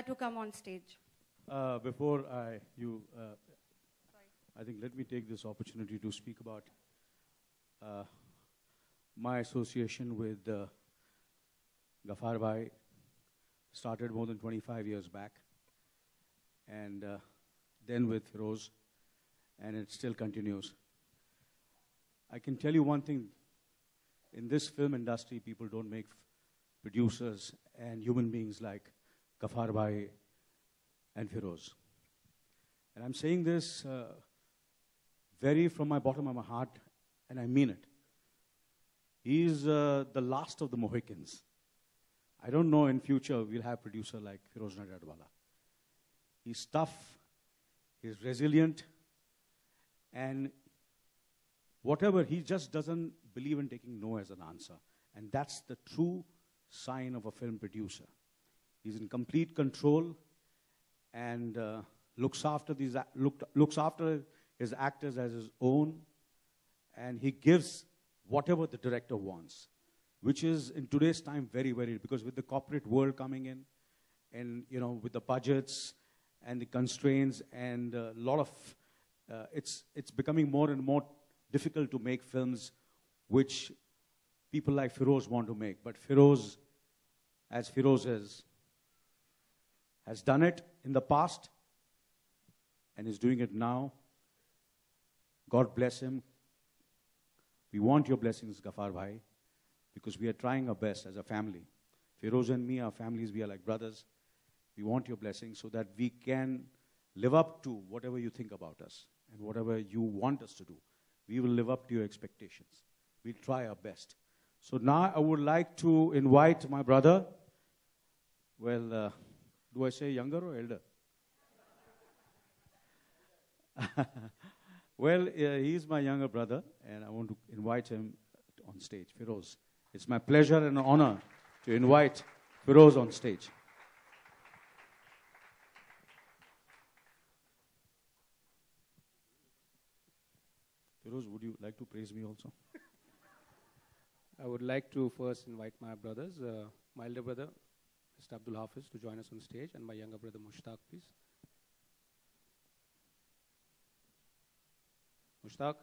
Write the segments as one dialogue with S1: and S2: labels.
S1: To come on stage.
S2: Before I think let me take this opportunity to speak about my association with Ghaffar Bhai. Started more than 25 years back, and then with Feroz, and it still continues. I can tell you one thing: in this film industry, people don't make producers and human beings like Ghaffar Bhai and Feroz. And I'm saying this very from my bottom of my heart, and I mean it. He's the last of the Mohicans. I don't know in future we'll have a producer like Feroz Nadyadwala. He's tough, he's resilient, and whatever, he just doesn't believe in taking no as an answer. And that's the true sign of a film producer. He's in complete control and looks after his actors as his own, and he gives whatever the director wants, which is in today's time very, very, because with the corporate world coming in, and with the budgets and the constraints and a lot of, it's becoming more and more difficult to make films which people like Feroz want to make. But Feroz, as Feroz is, has done it in the past and is doing it now. God bless him. We want your blessings, Ghaffar Bhai, because we are trying our best as a family. Feroz and me, our families, we are like brothers. We want your blessings so that we can live up to whatever you think about us and whatever you want us to do. We will live up to your expectations. We'll try our best. So now I would like to invite my brother. Well, do I say younger or elder? Well, he's my younger brother, and I want to invite him on stage. Feroz, it's my pleasure and honor to invite Feroz on stage. Feroz, would you like to praise me also?
S3: I would like to first invite my brothers, my elder brother, Mr. Abdul Hafiz, to join us on stage, and my younger brother, Mushtaq, please. Mushtaq.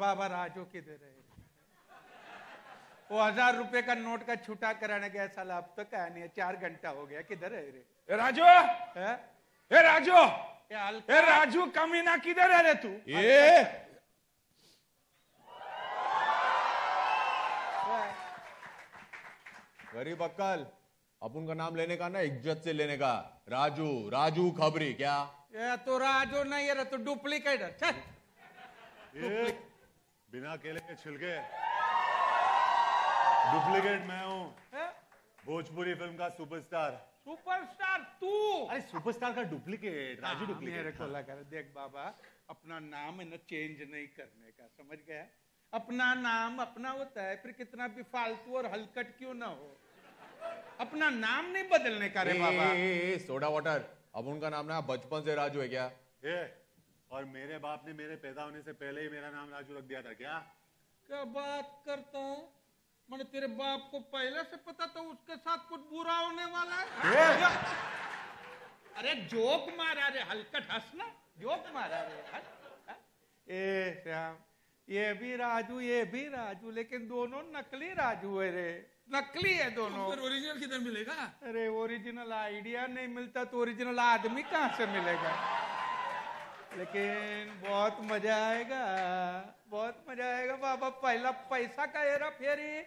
S4: बाबा राजो किधर है? वो 1000 रुपए का note का छुटा कराने गया साला, अब तक आया नहीं है, 4 घंटा हो गया, किधर है रे?
S5: ए राजू,
S4: है?
S5: ए राजू,
S4: हल्का
S5: ए राजू कमीना किधर है रे तू?
S6: गरीब अक्कल, अपन का नाम लेने का ना इज्जत से लेने का। राजू, राजू खबरी क्या?
S4: ये तो राजू नहीं है, तो डुप्लीकेट है। चल।
S7: बिना केले के छिलके, डुप्लीकेट मैं हूँ, भोजपुरी फिल्म का सुपरस्टार।
S4: सुपरस्टार तू?
S7: अरे सुपरस्टार का डुप्लीकेट, राजू
S4: मेरे
S7: डुप्लीकेट।
S4: को लगा, देख बाबा, अपना नाम है ना चेंज नहीं करने का, समझ गया? अपना नाम अपना होता है, फिर कितना भी फालतू और हलकट क्यों ना हो, अपना नाम नहीं बदलने का रे बाबा।
S6: सोडा वाटर, अब उनका नाम ना बचपन से राजू है क्या?
S7: और मेरे बाप ने मेरे पैदा होने से पहले ही मेरा नाम राजू रख दिया था क्या?
S4: क्या बात करता है? मैंने तेरे बाप को पहले से पता था उसके साथ कुछ बुरा होने वाला है? अरे जोक मारा रे, हलकट हंसना, जोक मारा रे, हंस। ए श्याम, ये भी राजू, लेकिन दोनों नकली राजू है रे, नकली है दोनों।
S5: फिर ओरिजिनल किधर मिलेगा?
S4: अरे ओरिजिनल आइडिया नहीं मिलता तो ओरिजिनल आदमी कहाँ से मिलेगा? लेकिन बहुत मजा आएगा, बहुत मजा आएगा बाबा। पहला पैसा का हेरा फेरी,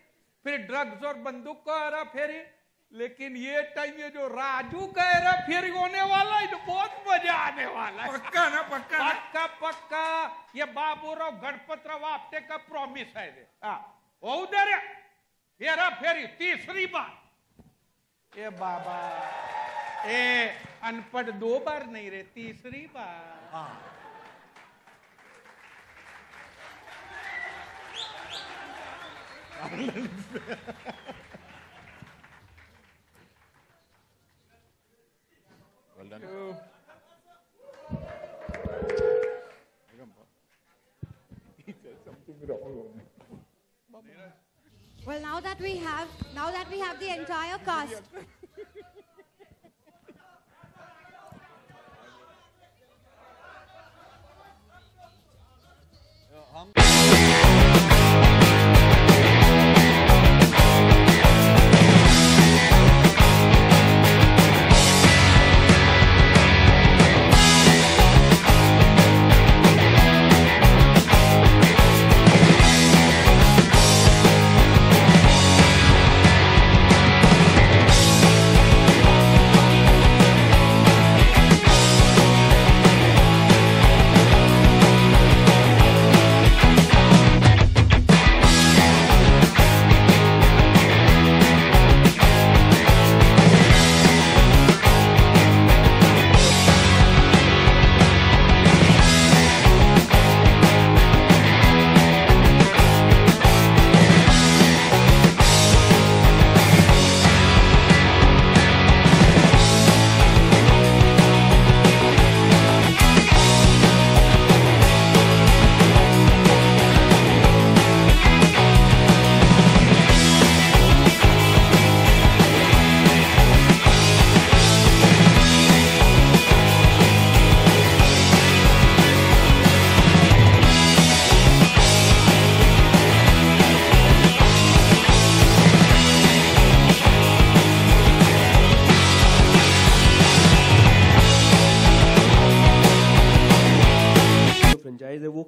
S4: फिर ड्रग्स और बंदूक का हेरा फेरी, लेकिन ये टाइम ये जो राजू का हेरा फेरी होने वाला है, तो बहुत मजा आने वाला है।
S5: पक्का ना? पक्का ना?
S4: पक्का पक्का। ये बाबूराव गणपतराव आपटे का प्रॉमिस है रे। वो उधर है, हेरा फेरी तीसरी बार। ये बाबा, ए अनपढ़ 2 बार नहीं रे, तीसरी बार।
S6: Well done.
S1: Well, now that we have the entire cast.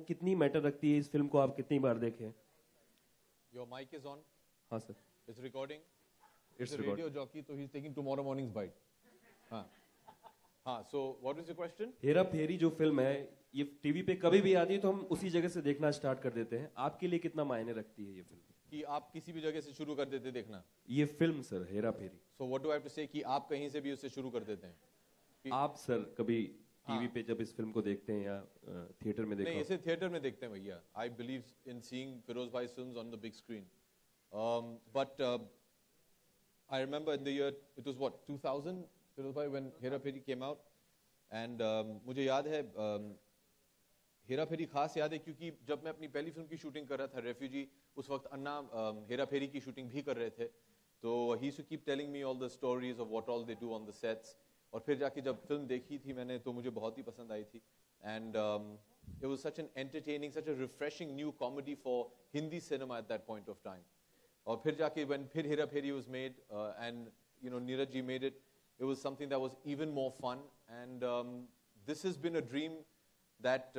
S8: कितनी मैटर रखती है इस फिल्म को आप कितनी बार देखें?
S6: Your mic is on.
S8: हाँ sir.
S6: It's recording.
S8: It's
S6: a radio jockey, so he's taking tomorrow morning's bite. हाँ. हाँ. So what is your question?
S8: Hera फेरी जो फिल्म है ये टीवी पे कभी भी आती है तो हम उसी जगह से देखना स्टार्ट कर देते हैं. आपके लिए कितना मायने रखती है ये फिल्म?
S6: कि आप किसी भी जगह से शुरू कर देते देखना.
S8: ये film sir Hera Pheri.
S6: So what do I have to say कि आप कहीं से भी उससे शुरू कर देते हैं?
S8: आप सर कभी टीवी पे जब इस फिल्म को देखते हैं या थिएटर में देखते हैं?
S6: नहीं, इसे थिएटर में देखते हैं भैया. I believe in seeing Feroz Bhai's films on the big screen. But I remember in the year, it was what, 2000, Feroz Bhai, when Hera Pheri came out. And मुझे याद है हेरा फेरी खास याद है क्योंकि जब मैं अपनी पहली फिल्म की शूटिंग कर रहा था रेफ्यूजी, उस वक्त अन्ना हेरा फेरी की शूटिंग भी कर रहे थे. तो he used to keep telling me all the stories of what all they do on the sets. और फिर जाके जब फिल्म देखी थी मैंने तो मुझे बहुत ही पसंद आई थी. And it was such an entertaining, such a refreshing new comedy for Hindi cinema at that point of time. और फिर जाके when फिर हेरा फेरी was made and you know Neeraj ji made it, it was something that was even more fun. And this has been a dream that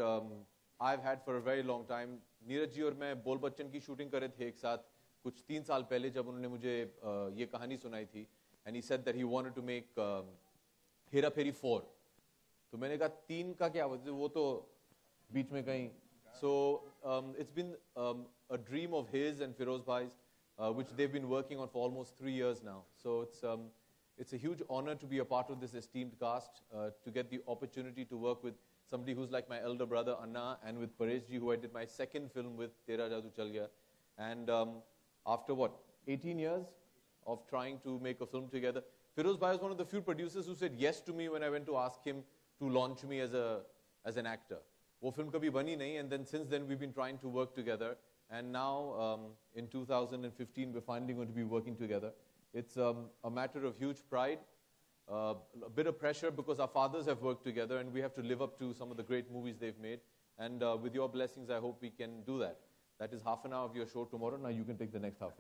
S6: I've had for a very long time. Neeraj ji और मैं बोल बच्चन की shooting कर रहे थे एक साथ कुछ 3 साल पहले जब उन्होंने मुझे ये कहानी सुनाई थी. And he said that he wanted to make Hera फेरी 4. तो मैंने कहा 3 का क्या वो तो बीच में कहीं. So it's been a dream of his and Feroz Bhai's, which they've been working on for almost 3 years now. So it's a huge honor to be a part of this esteemed cast, to get the opportunity to work with somebody who's like my elder brother Anna, and with Paresh ji, who I did my second film with, Tera Jadoo Chal Gaya. And after what, 18 years of trying to make a film together, Feroz Bhai was one of the few producers who said yes to me when I went to ask him to launch me as an actor. वो film कभी बनी नहीं, and then since then we've been trying to work together, and now in 2015 we're finally going to be working together. It's a matter of huge pride, a bit of pressure because our fathers have worked together and we have to live up to some of the great movies they've made, and with your blessings I hope we can do that. That is half an hour of your show tomorrow. Now you can take the next half an